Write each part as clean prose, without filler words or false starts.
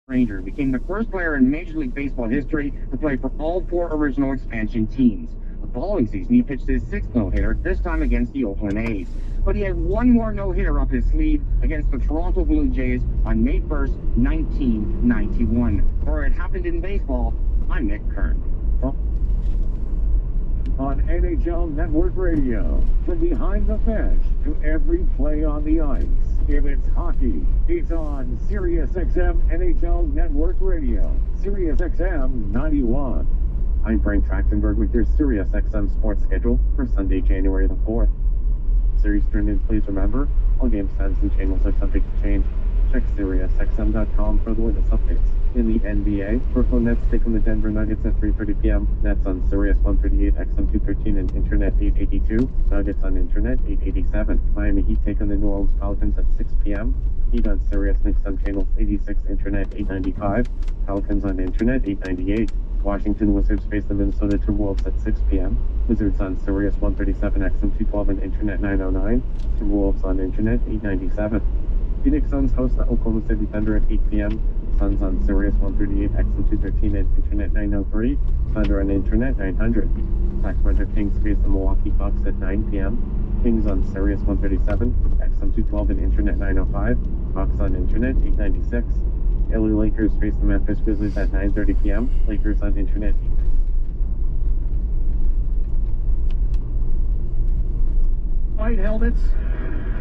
Ranger became the first player in Major League Baseball history to play for all four original expansion teams. The following season, he pitched his sixth no-hitter, this time against the Oakland A's. But he had one more no-hitter up his sleeve against the Toronto Blue Jays on May 1st, 1991. For it happened in baseball, I'm Nick Kern. On NHL Network Radio, from behind the bench to every play on the ice. If it's hockey, it's on SiriusXM NHL Network Radio, SiriusXM 91. I'm Frank Trachtenberg with your SiriusXM sports schedule for Sunday, January the 4th. Series turned in, please remember, all game times and channels are subject to change. Check SiriusXM.com for the latest updates. In the NBA, Brooklyn Nets take on the Denver Nuggets at 3:30 p.m. Nets on Sirius 138, XM 213, and Internet 882. Nuggets on Internet 887. Miami Heat take on the New Orleans Pelicans at 6 p.m. Heat on Sirius XM channels 86, Internet 895. Pelicans on Internet 898. Washington Wizards face the Minnesota Timberwolves at 6 p.m. Wizards on Sirius 137, XM 212, and Internet 909. Timberwolves on Internet 897. Phoenix Suns host the Oklahoma City Thunder at 8 p.m. Suns on Sirius 138, XM 213, and Internet 903. Thunder on Internet 900. Sacramento Kings face the Milwaukee Bucks at 9 p.m. Kings on Sirius 137, XM 212, and Internet 905. Bucks on Internet 896. LA Lakers face the Memphis Grizzlies at 9:30 p.m. Lakers on Internet 8. White helmets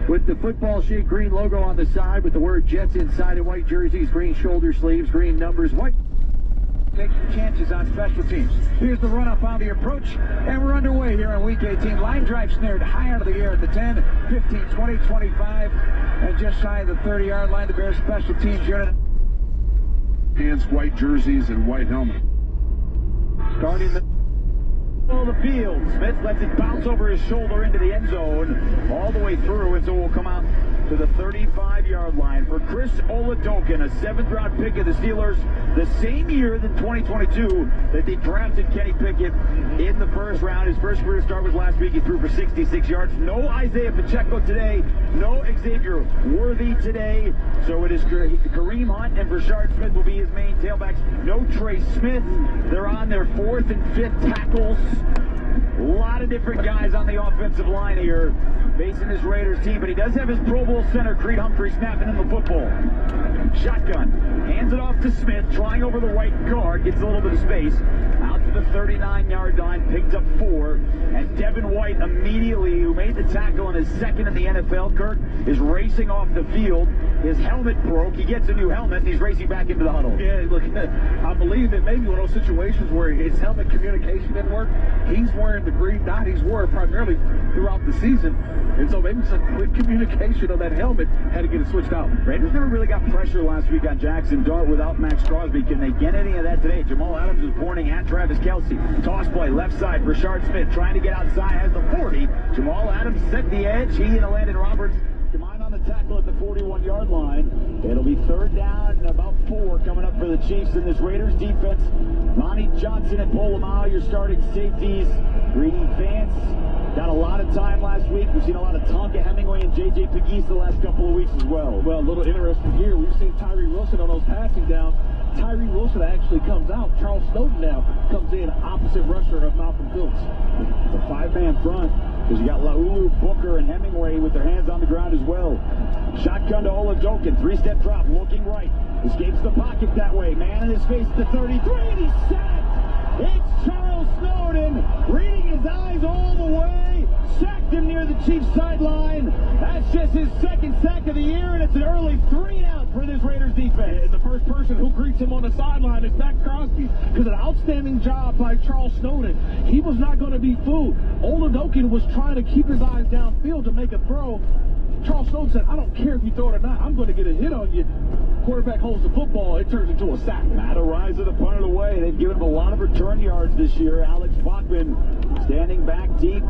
with the football sheet green logo on the side with the word Jets inside, and white jerseys, green shoulder sleeves, green numbers, white taking chances on special teams. Here's the run up on the approach, and we're underway here on week 18. Line drive snared high out of the air at the 10, 15, 20, 25, and just shy of the 30-yard line. The Bears special teams unit. Pants, white jerseys, and white helmet. Starting the field. Smith lets it bounce over his shoulder into the end zone all the way through, and so will come out to the 35-yard line for Chris Oladokun, a 7th-round pick of the Steelers, the same year than 2022 that they drafted Kenny Pickett in the first round. His first career start was last week. He threw for 66 yards. No Isaiah Pacheco today. No Xavier Worthy today. So it is Kareem Hunt and Brashard Smith will be his main tailbacks. No Trey Smith. They're on their 4th and 5th tackles. A lot of different guys on the offensive line here facing this Raiders team, but he does have his Pro Bowl center, Creed Humphrey, snapping in the football. Shotgun, hands it off to Smith, trying over the right guard, gets a little bit of space, out to the 39-yard line, picked up 4, and Devin White immediately, who made the tackle in his second in the NFL, Kirk, is racing off the field. His helmet broke, he gets a new helmet, and he's racing back into the huddle. Yeah, look, I believe that maybe one of those situations where his helmet communication didn't work. He's wearing the green dot he's wore primarily throughout the season, and so maybe some quick communication of that helmet had to get it switched out. Raiders never really got pressure last week on Jackson Dart without Max Crosby. Can they get any of that today? Jamal Adams is pointing at Travis Kelce. Toss play, left side, Brashard Smith trying to get outside, has the 40. Jamal Adams set the edge. He and Landon Roberts combined on the tackle at the 41-yard line. It'll be 3rd down and about 4 coming up for the Chiefs in this Raiders defense. Ronnie Johnson and Polamalu, your starting safeties. Greedy Vance got a lot of time last week. We've seen a lot of Tonka Hemingway and J.J. Pegues the last couple of weeks as well. Well, a little interesting here. We've seen Tyree Wilson on those passing downs. Tyree Wilson actually comes out. Charles Snowden now comes in opposite rusher of Malcolm Phillips. It's a 5-man front because you got Laulu, Booker, and Hemingway with their hands on the ground as well. Shotgun to Oladokun, 3-step drop, looking right. Escapes the pocket that way. Man in his face at the 33, and he's sacked. It's Charles Snowden, reading his eyes all the way. Sacked him near the Chiefs sideline. That's just his 2nd sack of the year, and it's an early 3-and-out for this Raiders defense. And the first person who greets him on the sideline is Max Crosby, because an outstanding job by Charles Snowden. He was not going to be fooled. Oladokun was trying to keep his eyes downfield to make a throw. Charles Snowden said, I don't care if you throw it or not. I'm going to get a hit on you. Quarterback holds the football. It turns into a sack. Matt Ariza, the punted away. They've given him a lot of return yards this year. Alex Bachman standing back deep,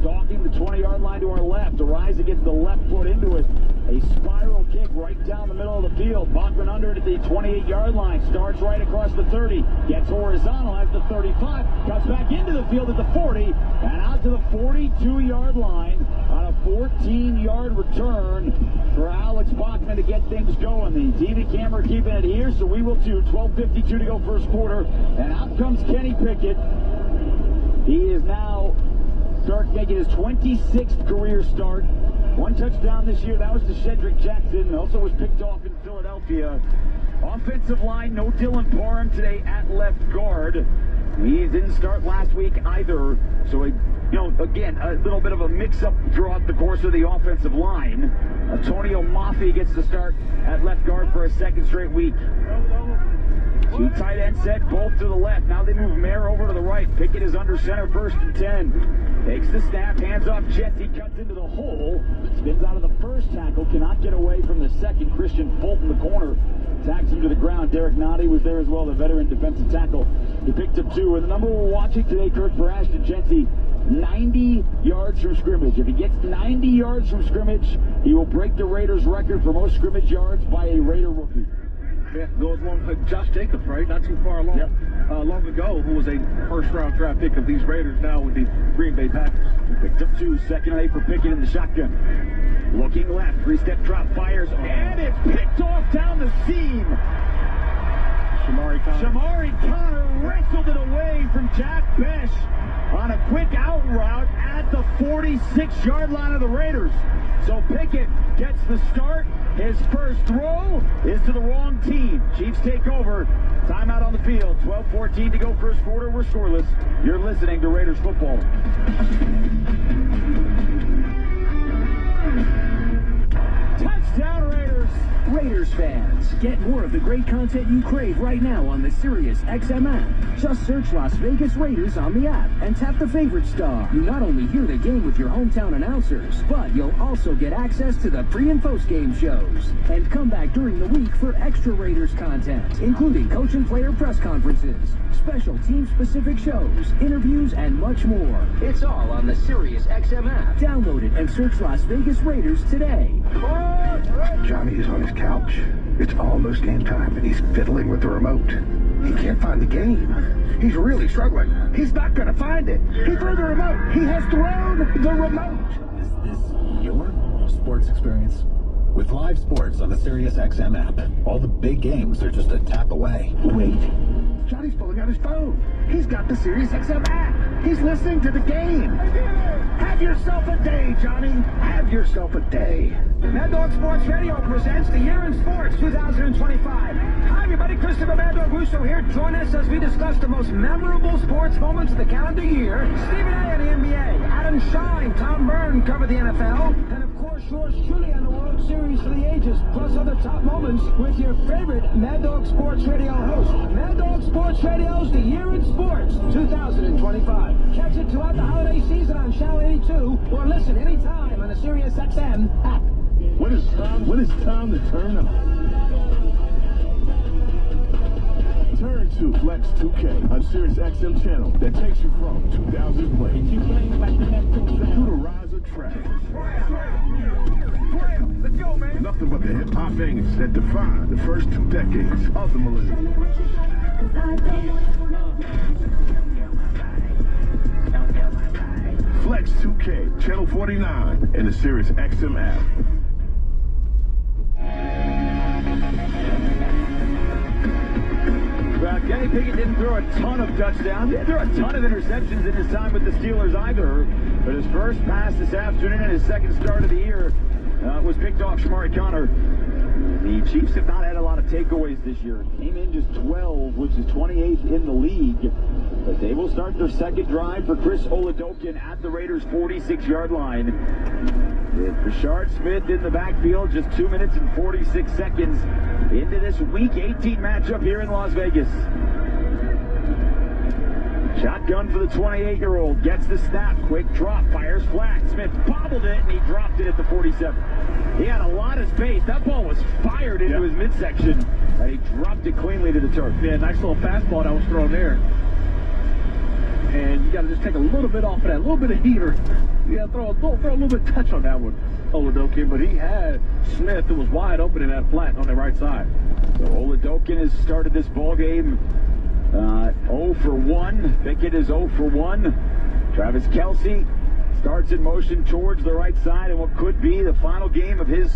stalking the 20-yard line to our left. Ariza gets the left foot into it. A spiral kick right down the middle of the field. Bachman under it at the 28-yard line. Starts right across the 30. Gets horizontal, has the 35. Comes back into the field at the 40. And out to the 42-yard line on a 14-yard return. for Alex Bachman to get things going. The TV camera keeping it here, so we will too. 12:52 to go first quarter, and out comes Kenny Pickett. He is now making his 26th career start. One touchdown this year, that was to Shedrick Jackson, also was picked off in Philadelphia. Offensive line, no Dylan Parham today at left guard. He didn't start last week either, so again, a little bit of a mix-up throughout the course of the offensive line. Antonio Mafi gets to start at left guard for a second straight week. Two tight end set, both to the left. Now they move Mayer over to the right. Pickett is under center, 1st and 10. Takes the snap, hands off Jets. He cuts into the hole. Spins out of the first tackle, cannot get away from the second. Christian Fulton, the corner, tags him to the ground. Derek Noddy was there as well, the veteran defensive tackle. He picked up 2. And the number we're watching today, Kirk, for Ashton Jeanty, 90 yards from scrimmage. If he gets 90 yards from scrimmage, he will break the Raiders' record for most scrimmage yards by a Raider rookie. Yeah, goes along with Josh Jacobs, right? Not too far along. Yep. Long ago, who was a first-round draft pick of these Raiders, now with the Green Bay Packers. Picked up 2, 2nd and 8 for Pickett in the shotgun. Looking left, 3-step drop, fires, and it's picked off down the seam. Shamari Connor wrestled it away from Jack Bech on a quick out route at the 46-yard line of the Raiders. So Pickett gets the start. His first throw is to the wrong team. Chiefs take over. Timeout on the field. 12:14 to go first quarter. We're scoreless. You're listening to Raiders football. Touchdown Raiders! Raiders fans, get more of the great content you crave right now on the Sirius XM app. Just search Las Vegas Raiders on the app and tap the favorite star. You not only hear the game with your hometown announcers, but you'll also get access to the pre- and post-game shows. And come back during the week for extra Raiders content, including coach and player press conferences, special team-specific shows, interviews, and much more. It's all on the Sirius XM app. Download it and search Las Vegas Raiders today. Johnny's on his couch. It's almost game time, and he's fiddling with the remote. He can't find the game. He's really struggling. He's not going to find it. He threw the remote. He has thrown the remote. Is this your sports experience? With live sports on the Sirius XM app, all the big games are just a tap away. Wait. Johnny's pulling out his phone. He's got the Sirius XM app. He's listening to the game. Have yourself a day, Johnny. Have yourself a day. Mad Dog Sports Radio presents the Year in Sports 2025. Hi, everybody. Christopher Mad Dog Russo here. Join us as we discuss the most memorable sports moments of the calendar year. Stephen A. on the NBA. Adam Shine, Tom Byrne cover the NFL. And, of course, yours truly on the World Series for the ages. Plus other top moments with your favorite Mad Dog Sports Radio host. Mad Dog Sports Radio's The Year in Sports 2025. Catch it throughout the holiday season on Channel 82 or listen anytime on the Sirius XM app. When it's time to turn up. Turn to Flex 2K, a Sirius XM channel that takes you from 2000 play to the rise of trap. Let's go, man. Nothing but the hip-hop bangers that define the first 2 decades of the millennium. Flex 2K, Channel 49, and the Sirius XM app. Kenny Pickett didn't throw a ton of touchdowns. He didn't throw a ton of interceptions in his time with the Steelers either. But his first pass this afternoon and his second start of the year was picked off Shamari Connor. The Chiefs have not had a lot of takeaways this year. Came in just 12, which is 28th in the league. But they will start their second drive for Chris Oladokun at the Raiders' 46-yard line. With Rashard Smith in the backfield, just 2 minutes and 46 seconds into this Week 18 matchup here in Las Vegas. Shotgun for the 28-year-old, gets the snap, quick drop, fires flat. Smith bobbled it, and he dropped it at the 47. He had a lot of space. That ball was fired into his midsection, and he dropped it cleanly to the turf. Yeah, nice little fastball that was thrown there. And you got to just take a little bit off of that, a little bit of heater. Yeah, throw a little bit of touch on that one, Oladokun. But he had Smith, who was wide open in that flat on the right side. So Oladokun has started this ball game 0 for 1. Pickett is 0 for 1. Travis Kelce starts in motion towards the right side in what could be the final game of his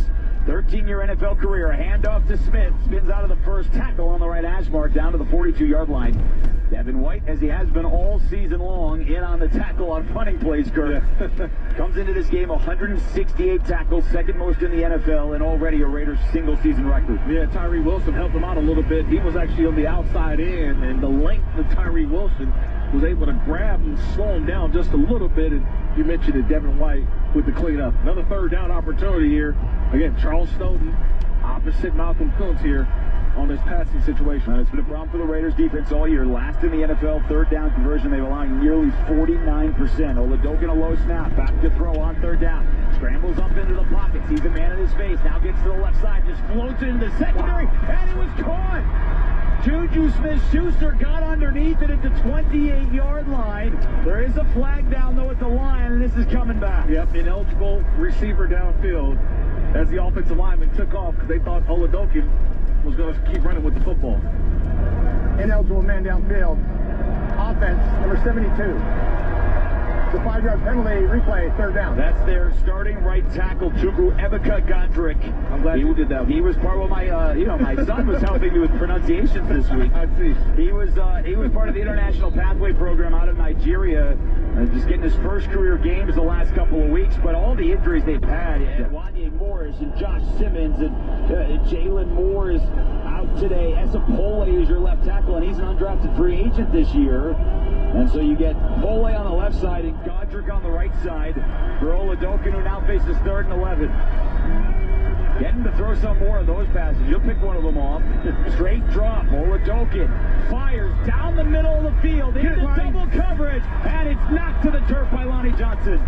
13-year NFL career. A handoff to Smith. Spins out of the first tackle on the right hash mark down to the 42-yard line. Devin White, as he has been all season long, in on the tackle on punting plays, Kurt. Yeah. Comes into this game 168 tackles, second most in the NFL, and already a Raiders single-season record. Yeah, Tyree Wilson helped him out a little bit. He was actually on the outside end, and the length of Tyree Wilson was able to grab and slow him down just a little bit. And you mentioned it, Devin White with the cleanup. Another third down opportunity here. Again, Charles Snowden opposite Malcolm Kuntz here on this passing situation. It's been a problem for the Raiders defense all year. Last in the NFL, third down conversion. They've allowed nearly 49%. Oladokun a low snap. Back to throw on third down. Scrambles up into the pocket. Sees a man in his face. Now gets to the left side. Just floats into the secondary. Wow. And it was caught. Juju Smith-Schuster got underneath it at the 28-yard line. There is a flag down, though, at the line, and this is coming back. Yep, ineligible receiver downfield as the offensive lineman took off because they thought Oladokun was going to keep running with the football. Ineligible man downfield. Offense, number 72. It's a 5-yard penalty, replay, third down. That's their starting right tackle, Tugu Ebuka Gondrick. I'm glad you did that. He was part of my son was helping me with pronunciations this week. I see. He was part of the International Pathway Program out of Nigeria, just getting his first career games the last couple of weeks, but all the injuries they've had, Wanye Morris and Josh Simmons and Jalen Moore is out today. Esapole is your left tackle, and he's an undrafted free agent this year. And so you get Pole on the left side and Godric on the right side for Oladokun, who now faces 3rd and 11. Getting to throw some more of those passes. You'll pick one of them off. Straight drop. Oladokun fires down the middle of the field into double coverage, and it's knocked to the turf by Lonnie Johnson.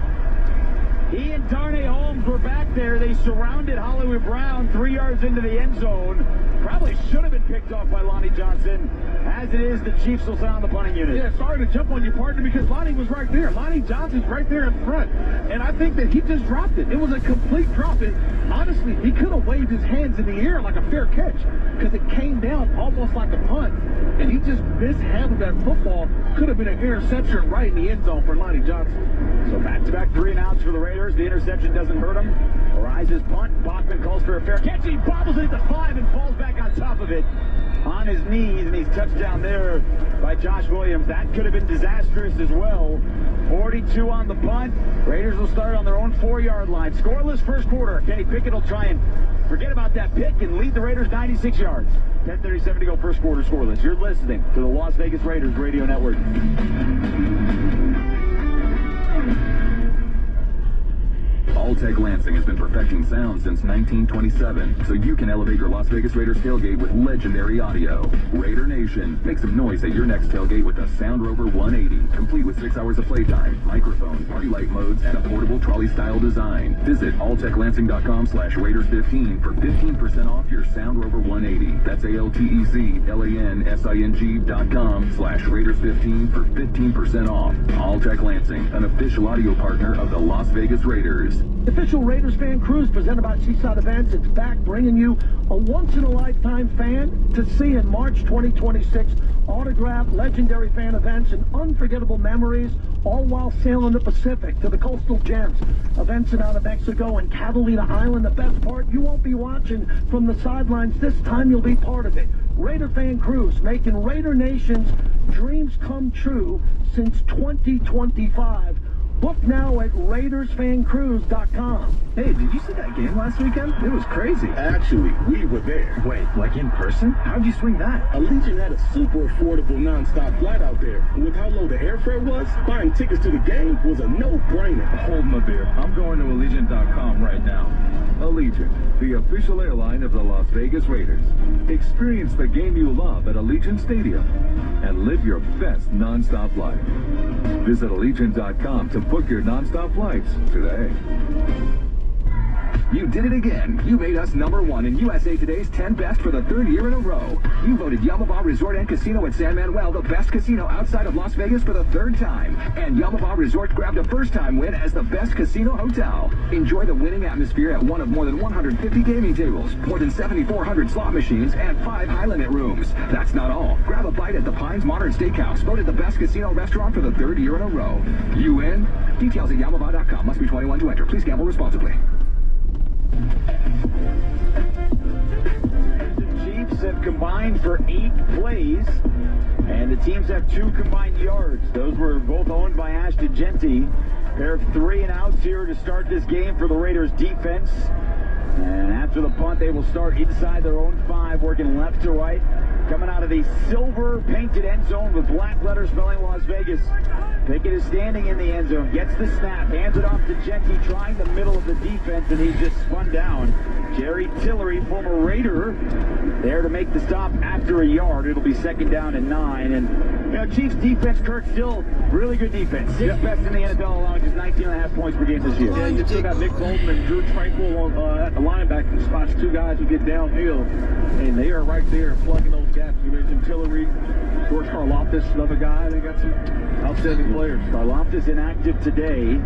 He and Darnay Holmes were back there. They surrounded Hollywood Brown 3 yards into the end zone. Probably should have been picked off by Lonnie Johnson. As it is, the Chiefs will sound the punting unit. Yeah, sorry to jump on your partner because Lonnie was right there. Lonnie Johnson's right there in front. And I think that he just dropped it. It was a complete drop. And honestly, he could have waved his hands in the air like a fair catch because it came down almost like a punt. And he just mishandled that football. Could have been an interception right in the end zone for Lonnie Johnson. So back-to-back 3-and-outs for the Raiders. The interception doesn't hurt him. Arises punt. Bachman calls for a fair catch. He bobbles it at the 5 and falls back on top of it on his knees, and he's touched down there by Josh Williams. That could have been disastrous as well. 42 on the punt. Raiders will start on their own 4-yard line. Scoreless first quarter. Kenny Pickett will try and forget about that pick and lead the Raiders 96 yards. 10:37 to go, first quarter scoreless. You're listening to the Las Vegas Raiders Radio Network. Alltech Lansing has been perfecting sound since 1927, so you can elevate your Las Vegas Raiders tailgate with legendary audio. Raider Nation, make some noise at your next tailgate with the Sound Rover 180, complete with 6 hours of playtime, microphone, party light modes, and a portable trolley-style design. Visit alltechlansing.com/Raiders15 for 15% off your Sound Rover 180. That's ALTECLANSING.com/Raiders15 for 15% off. Alltech Lansing, an official audio partner of the Las Vegas Raiders. The official Raiders Fan Cruise presented by Seaside Events. It's back, bringing you a once-in-a-lifetime fan to see in March 2026. Autographed, legendary fan events, and unforgettable memories, all while sailing the Pacific to the coastal gems. Events in out of Mexico and Catalina Island. The best part, you won't be watching from the sidelines. This time you'll be part of it. Raider Fan Cruise, making Raider Nation's dreams come true since 2025. Book now at RaidersFanCruise.com. Hey, did you see that game last weekend? It was crazy. Actually, we were there. Wait, like in person? How'd you swing that? Allegiant had a super affordable non-stop flight out there. And with how low the airfare was, buying tickets to the game was a no-brainer. Hold my beer. I'm going to Allegiant.com right now. Allegiant, the official airline of the Las Vegas Raiders. Experience the game you love at Allegiant Stadium and live your best non-stop life. Visit Allegiant.com to book your non-stop flights today. You did it again. You made us #1 in USA Today's 10 Best for the 3rd year in a row. You voted Yamava Resort and Casino at San Manuel the best casino outside of Las Vegas for the 3rd time. And Yamava Resort grabbed a first-time win as the best casino hotel. Enjoy the winning atmosphere at one of more than 150 gaming tables, more than 7,400 slot machines, and 5 high-limit rooms. That's not all. Grab a bite at the Pines Modern Steakhouse, voted the best casino restaurant for the 3rd year in a row. You in? Details at Yamava.com. Must be 21 to enter. Please gamble responsibly. have combined for 8 plays, and the teams have 2 combined yards. Those were both owned by Ashton Jeanty. Pair of 3 and outs here to start this game for the Raiders defense. And after the punt, they will start inside their own 5, working left to right. Coming out of the silver painted end zone with black letters spelling Las Vegas. Pickett is standing in the end zone, gets the snap, hands it off to Jeanty, trying the middle of the defense, and he's just spun down. Jerry Tillery, former Raider, there to make the stop after a yard. It'll be 2nd down and 9. And, Chiefs defense, Kirk, still really good defense. 6th best in the NFL, allowing just 19.5 points per game this year. Yeah, you still got Nick Bolton and Drew Tranquil at the linebacker spots, 2 guys who get downhill, and they are right there plugging those gaps. You mentioned Tillery, George Karlaftis, another guy. They got some outstanding players. Karlaftis inactive today.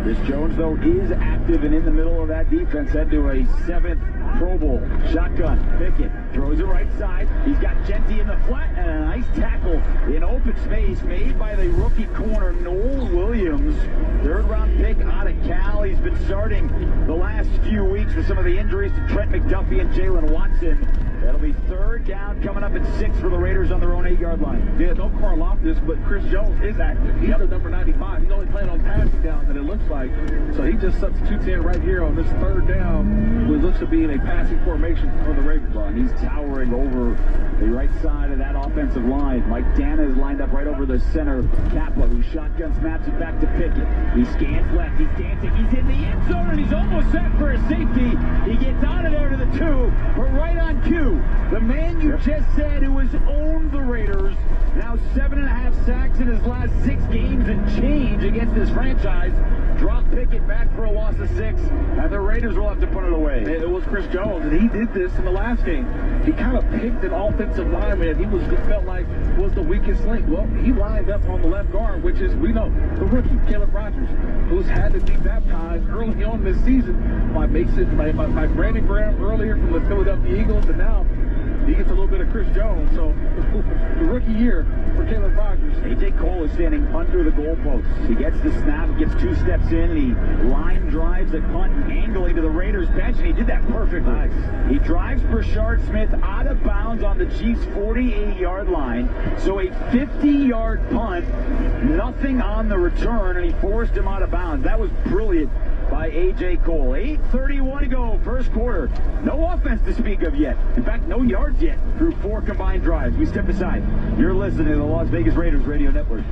Chris Jones, though, is active and in the middle of that defense. Head to a 7th Pro Bowl. Shotgun. Pickett throws it right side. He's got Jeanty in the flat and a nice tackle in open space made by the rookie corner, Noel Williams. 3rd-round pick out of Cal. He's been starting the last few weeks with some of the injuries to Trent McDuffie and Jalen Watson. That'll be 3rd down, coming up at 6 for the Raiders on their own 8-yard line. Yeah, no Karlaftis, but Chris Jones is active. He's the number 95. He's only playing on passing downs, and it looks like. So he just substitutes in right here on this 3rd down, which looks to be in a passing formation for the Raiders. Well, he's towering over the right side of that offensive line. Mike Dana is lined up right over the center. Kappa, who shotgun snaps it back to Pickett. He scans left. He's dancing. He's in the end zone, and he's almost set for a safety. He gets out of there to the 2, but right on cue. The man you just said who has owned the Raiders, now 7.5 sacks in his last 6 games and change against this franchise, dropped Pickett back for a loss of 6, and the Raiders will have to put it away. It was Chris Jones, and he did this in the last game. He kind of picked an offensive lineman he felt like was the weakest link. Well, he lined up on the left guard, which is, we know, the rookie, Caleb Rogers, who's had to be baptized early on this season by Brandon Graham earlier from the Philadelphia Eagles, and now he gets a little bit of Chris Jones. So the rookie year for Caleb Rogers. A.J. Cole is standing under the goalposts. He gets the snap, gets 2 steps in, and he line drives a punt angling to the Raiders bench, and he did that perfectly. Nice. He drives Brashard Smith out of bounds on the Chiefs' 48-yard line. So a 50-yard punt, nothing on the return, and he forced him out of bounds. That was brilliant by A.J. Cole. 8:31 to go, 1st quarter. No offense to speak of yet. In fact, no yards yet through 4 combined drives. We step aside. You're listening to the Las Vegas Raiders Radio Network.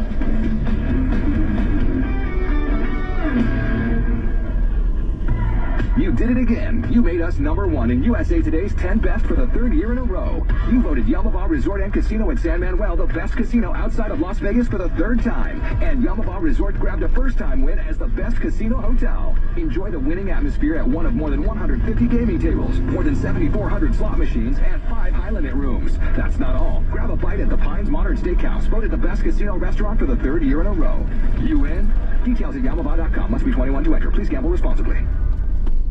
You did it again. You made us #1 in USA Today's 10 Best for the 3rd year in a row. You voted Yamava Resort and Casino in San Manuel the best casino outside of Las Vegas for the 3rd time. And Yamava Resort grabbed a first-time win as the best casino hotel. Enjoy the winning atmosphere at one of more than 150 gaming tables, more than 7,400 slot machines, and 5 high-limit rooms. That's not all. Grab a bite at the Pines Modern Steakhouse, voted the best casino restaurant for the 3rd year in a row. You in? Details at Yamava.com. Must be 21 to enter. Please gamble responsibly.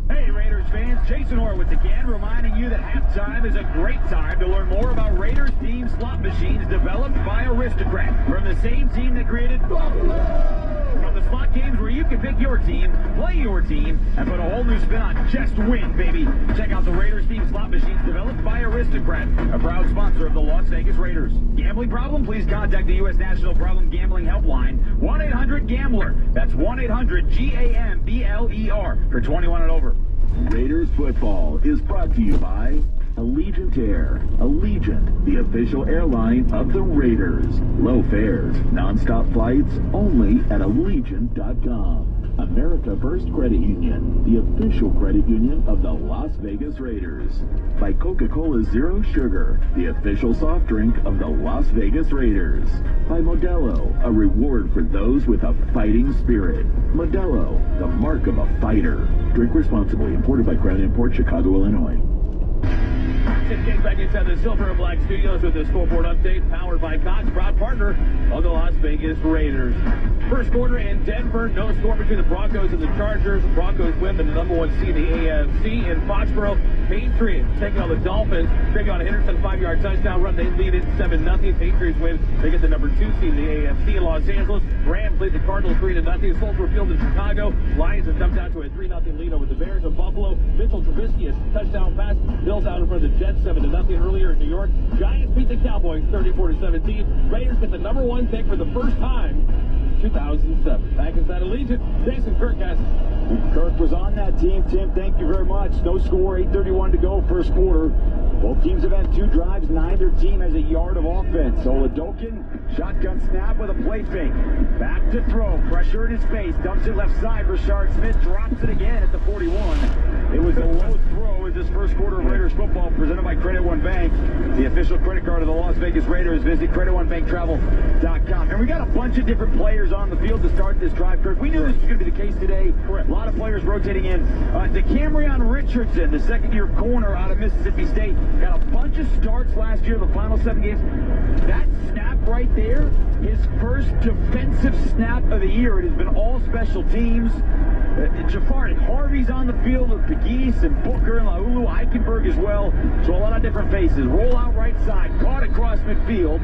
Hey, Raiders fans, Jason Horwitz again, reminding you that halftime is a great time to learn more about Raiders themed slot machines developed by Aristocrat, from the same team that created from the slot games where you can pick your team, play your team, and put a whole new spin on just win, baby. Check out the Raiders themed slot machines developed by Aristocrat, a proud sponsor of the Las Vegas Raiders. Gambling problem? Please contact the U.S. National Problem Gambling Helpline, 1-800-GAMBLER. That's 1-800-GAMBLER for 21 and over. Raiders football is brought to you by Allegiant Air. Allegiant, the official airline of the Raiders. Low fares, non-stop flights, only at Allegiant.com. America First Credit Union, the official credit union of the Las Vegas Raiders. By Coca-Cola Zero Sugar, the official soft drink of the Las Vegas Raiders. By Modelo, a reward for those with a fighting spirit. Modelo, the mark of a fighter. Drink responsibly. Imported by Crown Import, Chicago, Illinois. Tim King back inside the Silver and Black Studios with the scoreboard update, powered by Cox, proud partner of the Las Vegas Raiders. First quarter in Denver, no score between the Broncos and the Chargers. The Broncos win the #1 seed in the AFC. In Foxborough, Patriots taking on the Dolphins. Taking on a Henderson 5-yard touchdown run. They lead it 7-0. Patriots win. They get the #2 seed in the AFC. In Los Angeles, Rams lead the Cardinals 3-0. Soldier Field in Chicago. Lions have jumped out to a 3-0 lead over the Bears. In Buffalo, Mitchell Trubisky, a touchdown pass. Bills out in front of the Jets 7-0 earlier in New York. Giants beat the Cowboys 34-17. Raiders get the #1 pick for the first time in 2007. Back inside Allegiant, Jason Kirkcastle. Kirk was on that team. Tim, thank you very much. No score, 8:31 to go, first quarter. Both teams have had 2 drives. Neither team has a yard of offense. Oladokun, shotgun snap with a play fake. Back to throw. Pressure in his face. Dumps it left side. Rashard Smith drops it again at the 41. It was a low throw as this first quarter of Raiders football presented by Credit One Bank. The official credit card of the Las Vegas Raiders. Visit CreditOneBankTravel.com. And we got a bunch of different players on the field to start this drive, Kirk. We knew this was going to be the case today. A lot of players rotating in. DeCamerion Richardson, the second-year corner out of Mississippi State, got a bunch of starts last year, the final 7 games. That snap right there, his first defensive snap of the year. It has been all special teams. Jafar Harvey's on the field with Pegues and Booker and Laulu Eichenberg as well. So a lot of different faces. Roll out right side, caught across midfield.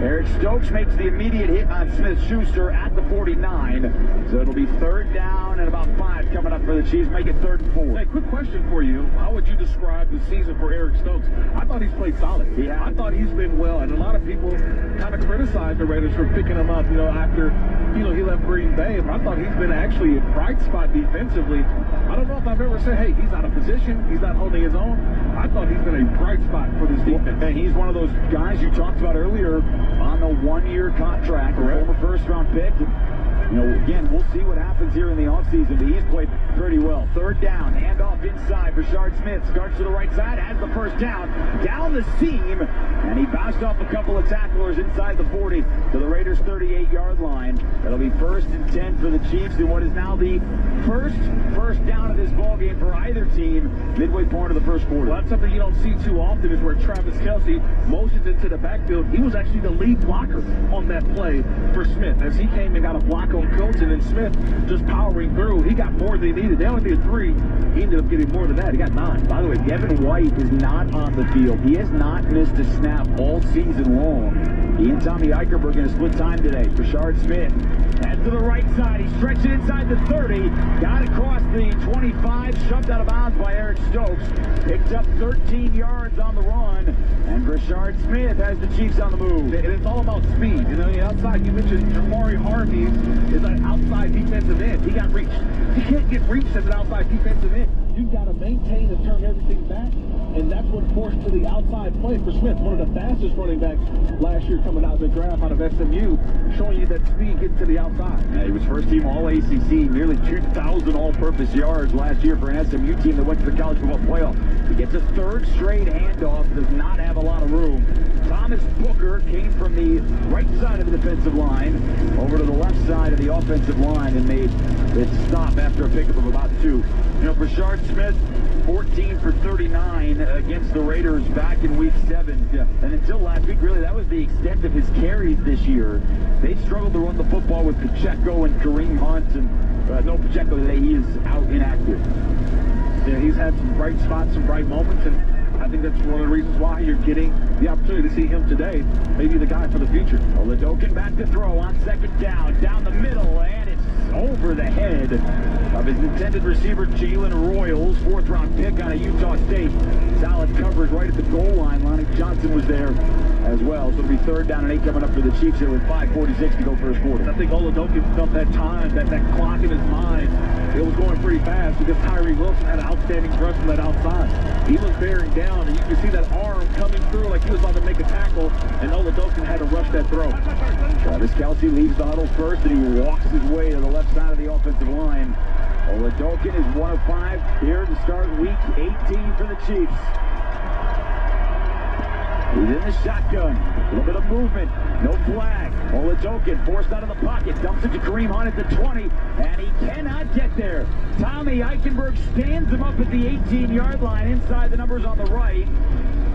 Eric Stokes makes the immediate hit on Smith-Schuster at the 49. So it'll be 3rd down and about 5 coming up for the Chiefs. Make it 3rd and 4. Hey, quick question for you. How would you describe the season for Eric Stokes? I thought he's played solid. Yeah. I thought he's been well, and a lot of people kind of criticize the Raiders for picking him up, after, he left Green Bay. But I thought he's been actually a bright spot defensively. I don't know if I've ever said, hey, he's out of position, he's not holding his own. I thought he's been a bright spot for this defense. And he's one of those guys you talked about earlier on the 1-year contract, a former first-round pick. Again, we'll see what happens here in the offseason, but he's played pretty well. 3rd down, handoff inside. Rashard Smith starts to the right side, has the first down the seam, and he bounced off a couple of tacklers inside the 40 to the Raiders' 38-yard line. That'll be 1st and 10 for the Chiefs in what is now the first down of this ballgame for either team, midway point of the first quarter. Well, that's something you don't see too often, is where Travis Kelce motions into the backfield. He was actually the lead blocker on that play for Smith, as he came and got a block on Colton, and Smith just powering through. He got more than he needed. They only needed 3. He ended up getting more than that. He got 9. By the way, Devin White is not on the field. He has not missed a snap all season long. He and Tommy Eichenberg in a split time today. Rashard Smith heads to the right side. He stretched it inside the 30. Got across the 25. Shoved out of bounds by Eric Stokes. Picked up 13 yards on the run. And Rashard Smith has the Chiefs on the move. And it's all about speed. The outside, you mentioned Jafari Harvey is an outside defensive end. He got reached. He can't get reached as an outside defensive end. You've got to maintain and turn everything back, and that's what forced to the outside play for Smith, one of the fastest running backs last year coming out of the draft out of SMU, showing you that speed getting to the outside. Yeah, he was first-team All-ACC, nearly 2,000 all-purpose yards last year for an SMU team that went to the college football playoff. He gets a 3rd straight handoff, does not have a lot of room. Thomas Booker came from the right side of the defensive line over to the left side of the offensive line and made it stop after a pickup of about 2. Rashard Smith, 14 for 39 against the Raiders back in week 7. Yeah. And until last week, really, that was the extent of his carries this year. They struggled to run the football with Pacheco and Kareem Hunt, and no Pacheco today. He is out inactive. Yeah, he's had some bright spots, some bright moments, and I think that's one of the reasons why you're getting the opportunity to see him today. Maybe the guy for the future. Oladokun back to throw on 2nd down the middle, and it's over the head of his intended receiver, Jalen Royals, 4th-round pick out of Utah State. Solid coverage right at the goal line. Lonnie Johnson was there as well. So it'll be 3rd down and 8 coming up for the Chiefs here with 5:46 to go first quarter. I think Oladokun felt that time, that clock in his mind. It was going pretty fast because Tyree Wilson had an outstanding rush from that outside. He was bearing down, and you can see that arm coming through like he was about to make a tackle, and Oladokun had to rush that throw. Travis Kelce leaves the huddle first, and he walks his way to the left side of the offensive line. Oladokun is 1 of 5 here to start week 18 for the Chiefs. He's in the shotgun. A little bit of movement. No flag. Oladokun forced out of the pocket. Dumps it to Kareem Hunt at the 20. And he cannot get there. Tommy Eichenberg stands him up at the 18-yard line inside the numbers on the right.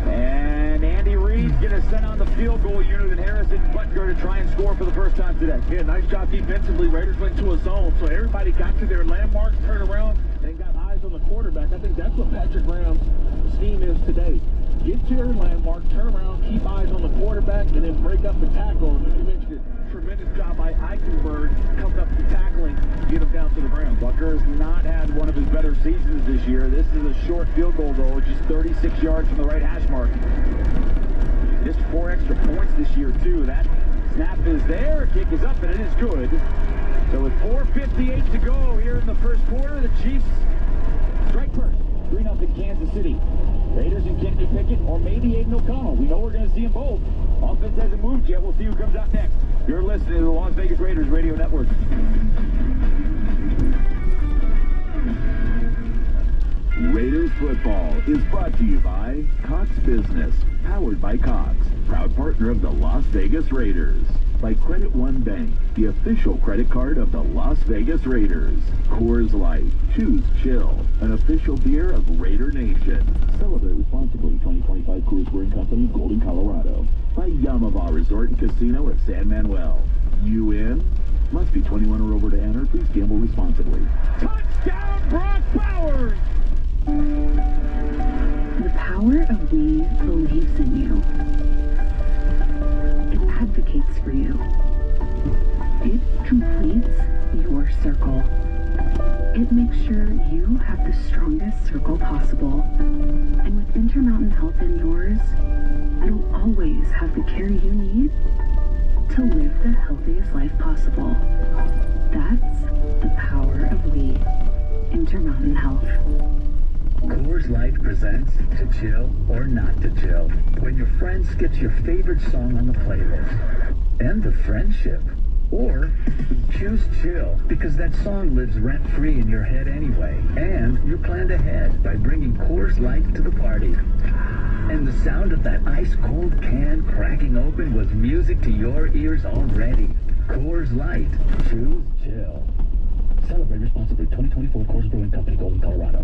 And Andy Reid's going to send on the field goal unit and Harrison Butker to try and score for the first time today. Yeah, nice job defensively. Raiders went to a zone, so everybody got to their landmarks, turned around, and got eyes on the quarterback. I think that's what Patrick Graham's scheme is today. Get to your landmark, turn around, keep eyes on the quarterback, and then break up the tackle. And you mentioned it. tremendous job by Eichenberg coming up and tackling to get him down to the ground. Butker has not had one of his better seasons this year. This is a short field goal, though, just 36 yards from the right hash mark. Just 4 extra points this year, too. That snap is there, kick is up, and it is good. So with 4:58 to go here in the first quarter, the Chiefs strike first. 3-0 Kansas City. Raiders and Kenny Pickett, or maybe Aiden O'Connell. We know we're going to see them both. Offense hasn't moved yet. We'll see who comes out next. You're listening to the Las Vegas Raiders Radio Network. Raiders football is brought to you by Cox Business, powered by Cox, proud partner of the Las Vegas Raiders. By Credit One Bank, the official credit card of the Las Vegas Raiders. Coors Light, choose chill, an official beer of Raider Nation. Celebrate responsibly. 2025 Coors Brewing Company, Golden, Colorado. By Yamava Resort and Casino at San Manuel. You in? Must be 21 or over to enter. Please gamble responsibly. Touchdown, Brock Bowers! The power of we believes in you. It advocates for you. It completes your circle. It makes sure you have the strongest circle possible. And with Intermountain Health in yours, you'll always have the care you need to live the healthiest life possible. That's the power of we. Intermountain Health. Coors Light presents To Chill or Not to Chill, when your friend skips your favorite song on the playlist. End the friendship. Or choose chill, because that song lives rent-free in your head anyway. And you planned ahead by bringing Coors Light to the party. And the sound of that ice-cold can cracking open was music to your ears already. Coors Light. Choose chill. Celebrate responsibly. 2024 Coors Brewing Company, Golden, Colorado.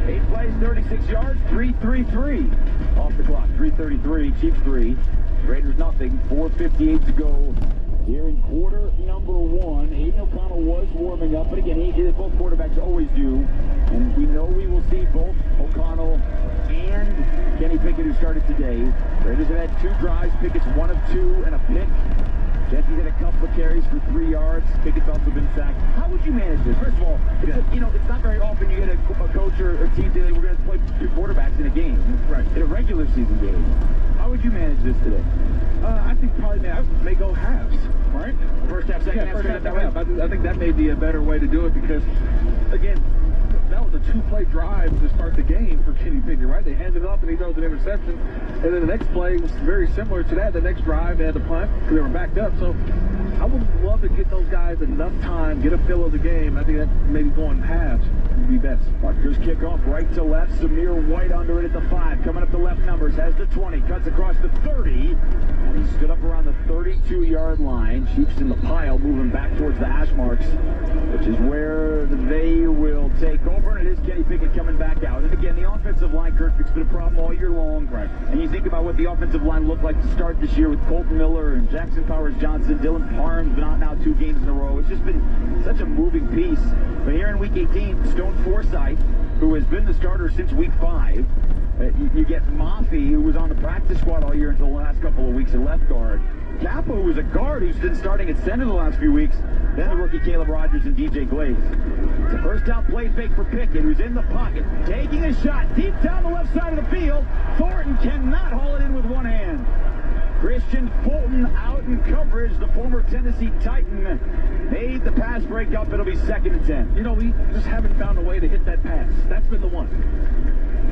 8 plays, 36 yards, 3-3-3. Off the clock, 3:33, Chiefs 3, Raiders nothing, 4:58 to go here in quarter number 1. Aiden O'Connell was warming up, but again, both quarterbacks always do, and we know we will see both O'Connell and Kenny Pickett, who started today. Raiders have had 2 drives, Pickett's 1 of 2 and a pick. Jeffy's had a couple of carries for 3 yards. Pickett's also been sacked. How would you manage this? First of all, it's not very often you get a coach or team saying we're going to play 2 quarterbacks in a game, right? In a regular season game. How would you manage this today? I think probably I may go halves, right? First half, second half, first half, second half. I think that may be a better way to do it because, again, that was a 2-play drive to start the game for Kenny Pickett, right? They handed it off and he throws an interception. And then the next play was very similar to that. The next drive, they had to punt because they were backed up. So I would love to get those guys enough time, get a feel of the game. I think that maybe going halves would be best. Rutgers kickoff right to left. Samir White under it at the 5. Coming up the left numbers, has the 20. Cuts across the 30. And he stood up around the 32-yard line. Chiefs in the pile, moving back towards the hash marks, which is where they will take over. And it is Kenny Pickett coming back out. And again, the offensive line, Kirk, it's been a problem all year long. Right. And you think about what the offensive line looked like to start this year with Colton Miller and Jackson Powers-Johnson. Dylan Parham's been out now 2 games in a row. It's just been such a moving piece. But here in Week 18, Stone Forsythe, who has been the starter since Week 5, you get Mafi, who was on the practice squad all year until the last couple of weeks at left guard. Kappa, who was a guard who's been starting at center the last few weeks. Then the rookie Caleb Rogers and DJ Glaze. It's a first down play fake for Pickett, who's in the pocket, taking a shot deep down the left side of the field. Thornton cannot haul it in with one hand. Christian Fulton out in coverage. The former Tennessee Titan made the pass break up. It'll be 2nd and 10. You know, we just haven't found a way to hit that pass. That's been the one.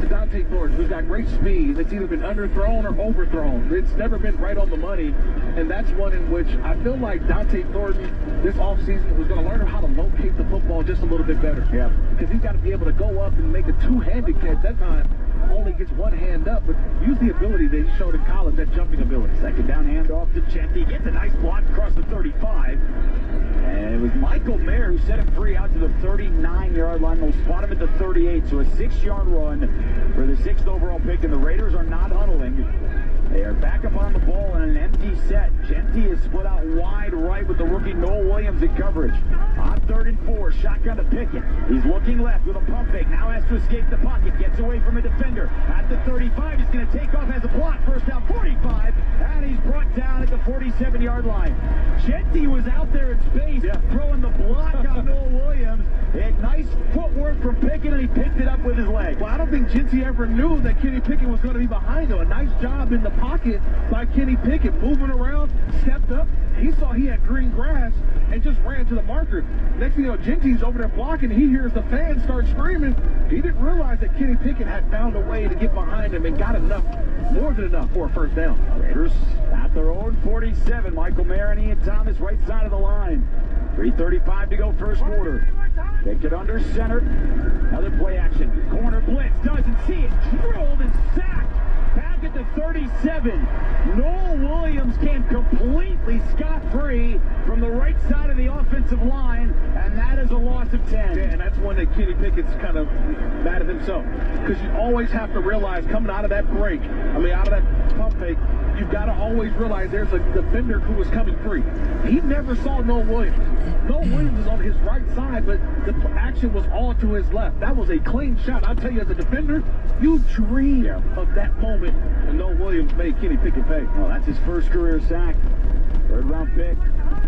To Dante Thornton, who's got great speed. It's either been underthrown or overthrown. It's never been right on the money, and that's one in which I feel like Dante Thornton this offseason was going to learn how to locate the football just a little bit better. Yeah. Because he's got to be able to go up and make a 2-handed catch. That time only gets 1 hand up, but use the ability that he showed in college, that jumping ability. Second down handoff to Chetty. Gets a nice block across the 35. And it was Michael Mayer who set him free out to the 39-yard line. They'll spot him at the 38. So a 6-yard run for the 6th overall pick. And the Raiders are not huddling. They are back up on the ball in an empty set. Genty is split out wide right with the rookie Noel Williams in coverage. On 3rd and 4, shotgun to Pickett. He's looking left with a pump fake. Now has to escape the pocket. Gets away from a defender. At the 35, he's going to take off as a block. First down, 45. And he's brought down at the 47-yard line. Genty was out there in space, throwing the block on Noel Williams. And nice footwork from Pickett, and he picked it up with his leg. Well, I don't think Genty ever knew that Kenny Pickett was going to be behind him. A nice job in the pocket by Kenny Pickett, moving around, stepped up. He saw he had green grass and just ran to the marker. Next thing you know, Genty's over there blocking. He hears the fans start screaming. He didn't realize that Kenny Pickett had found a way to get behind him and got enough, more than enough, for a first down. Raiders at their own 47. Michael Mayer and Ian Thomas right side of the line. 3:35 to go first quarter. Pickett under center. Another play action. Corner blitz. Doesn't see it. Drilled and sacked. Back at the 37. Noel Williams came completely scot-free from the right side of the offensive line, and that is a loss of 10. Yeah, and that's one that Kenny Pickett's kind of mad at himself. Because you always have to realize, coming out of that break, out of that pump fake, you've got to always realize there's a defender who is coming free. He never saw Noel Williams. Noel Williams is on his right side, but the action was all to his left. That was a clean shot. I'll tell you, as a defender, you dream of that moment when Noel Williams made Kenny Pickett pay. Well, that's his first career sack. 3rd round pick.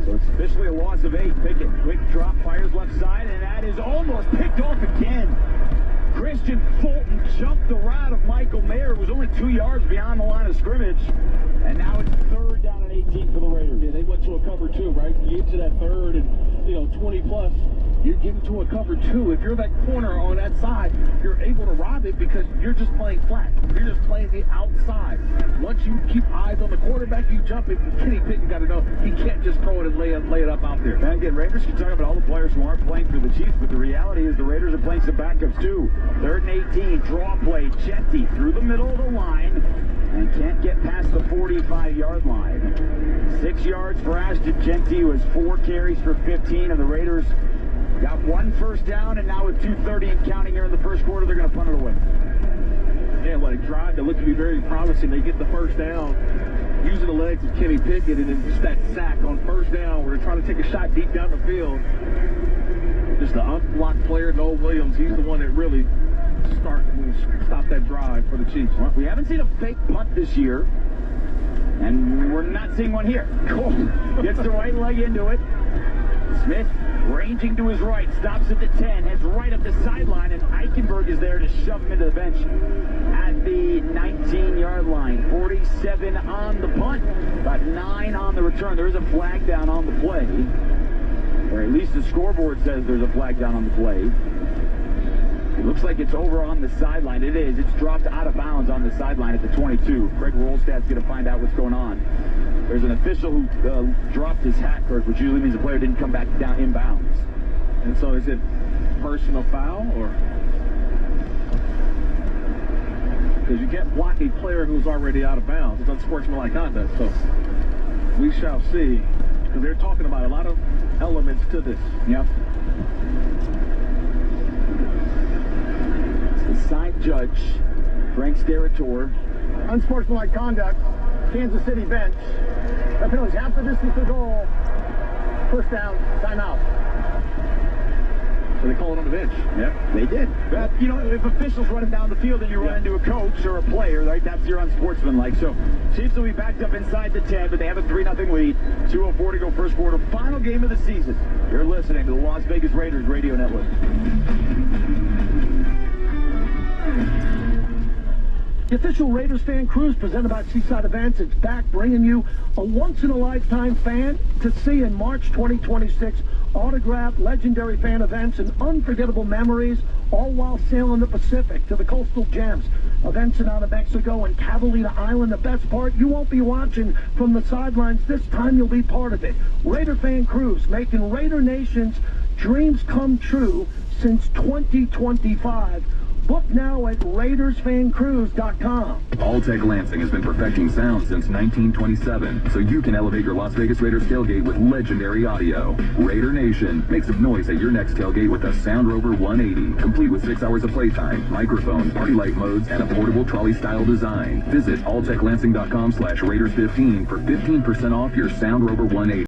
So it's officially a loss of 8. Pickett, quick drop, fires left side, and that is almost picked off again. Christian Fulton jumped the route of Michael Mayer, who was only 2 yards beyond the line of scrimmage. And now it's 3rd down and 18 for the Raiders. Yeah, they went to a cover 2, right? You get to that 3rd and, 20 plus. You're getting to a cover 2. If you're that corner on that side, you're able to rob it because you're just playing flat. You're just playing the outside. Once you keep eyes on the quarterback, you jump it. Kenny Pickett got to know he can't just throw it and lay it up out there. And again, Raiders can talk about all the players who aren't playing for the Chiefs, but the reality is the Raiders are playing some backups too. 3rd and 18, draw play. Genty through the middle of the line and can't get past the 45-yard line. 6 yards for Ashton Genty, who has 4 carries for 15, and the Raiders got 1 first down, and now with 2:30 and counting here in the first quarter, they're going to punt it away. Yeah, what a drive that looked to be very promising. They get the first down using the legs of Kenny Pickett, and then just that sack on first down where they're trying to take a shot deep down the field. Just the unblocked player, Noel Williams, he's the one that really stopped that drive for the Chiefs. Well, we haven't seen a fake punt this year, and we're not seeing one here. Cool. Gets the right leg into it. Smith ranging to his right, stops at the 10, heads right up the sideline, and Eichenberg is there to shove him into the bench at the 19-yard line. 47 on the punt, but 9 on the return. There is a flag down on the play, or at least the scoreboard says there's a flag down on the play. It looks like it's over on the sideline. It is. It's dropped out of bounds on the sideline at the 22. Craig Rolstad's going to find out what's going on. There's an official who dropped his hat first, which usually means the player didn't come back down in bounds. And so is it personal foul, or? Because you can't block a player who's already out of bounds. It's unsportsmanlike conduct. So we shall see. Because they're talking about a lot of elements to this. Yep. The side judge, Frank Steratore. Unsportsmanlike conduct. Kansas City bench. That penalty's half the distance to goal. First down, timeout. So they call it on the bench. Yep, they did. But, if officials running down the field and you run into a coach or a player, right, that's your unsportsmanlike. So Chiefs will be backed up inside the 10, but they have a 3-0 lead. 2:04 to go first quarter. Final game of the season. You're listening to the Las Vegas Raiders Radio Network. The official Raiders fan cruise presented by Seaside Events is back, bringing you a once-in-a-lifetime fan to see in March 2026. Autographed legendary fan events and unforgettable memories, all while sailing the Pacific to the coastal gems. Events in out of Mexico and Catalina Island. The best part, you won't be watching from the sidelines. This time you'll be part of it. Raider fan cruise, making Raider Nation's dreams come true since 2025. Book now at RaidersFanCruise.com. Alltech Lansing has been perfecting sound since 1927, so you can elevate your Las Vegas Raiders tailgate with legendary audio. Raider Nation, make some noise at your next tailgate with the Sound Rover 180, complete with 6 hours of playtime, microphone, party light modes, and a portable trolley-style design. Visit alltechlansing.com/Raiders15 for 15% off your Sound Rover 180.